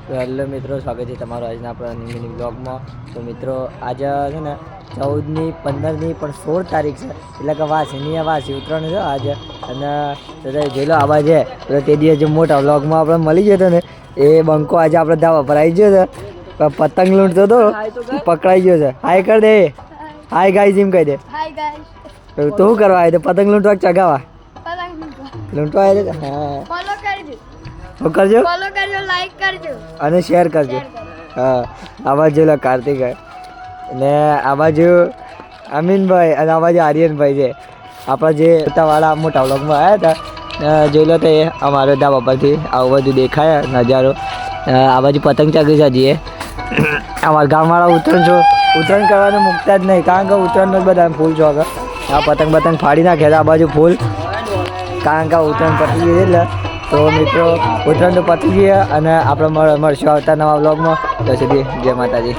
Hello મિત્રો, સ્વાગત છે તમારું આજના આપણા મિની બ્લોગમાં. તો મિત્રો આજે છે ને 14ની 15ની પણ 16 તારીખ છે, એટલે કે વાસીની વાસી ઉત્તરાયણ છે આજે. અને જોઈ લો આવા છે એટલે તે દિવસ જે મોટા બ્લોગમાં આપણે મળી ગયો હતો ને એ બંકો આજે આપણે ધાબા પર આવી ગયો છે. પતંગ લૂંટતો હતો, પકડાઈ ગયો છે. હાય કર દે, હાય ગાઈસ એમ કહી દે. તો શું કરવા આવ્યો? પતંગ લૂંટવા ચગાવા લૂંટવા આવ્યો? હા, ફોલો કરજો, લાઈક કરજો અને શેર કરજો. હા, આ બાજુ કાર્તિક ને આ બાજુ અમીનભાઈ અને આ બાજુ આર્યનભાઈ છે આપણા જે વાળા મોટા વ્લોગમાં આવ્યા હતા. જોઈ લો તો એ અમારો ધાબા પરથી આવું બધું દેખાય નજારો. આ બાજુ પતંગ ચગી જઈએ. અમારા ગામવાળા ઉત્તરાયણ કરવાનું મૂકતા જ નહીં, કારણ કે ઉત્તરાયણનો જ બધા ફૂલ છો આગળ આ પતંગ ફાડી નાખે આ બાજુ ફૂલ, કારણ કે ઉત્તરાયણ પતી ગઈ એટલે. તો મિત્રો ઉત્તરાયણ તો પતી ગઈ અને આપણે મળશું આવતા નવા વ્લોગમાં. તો સુધી જય માતાજી.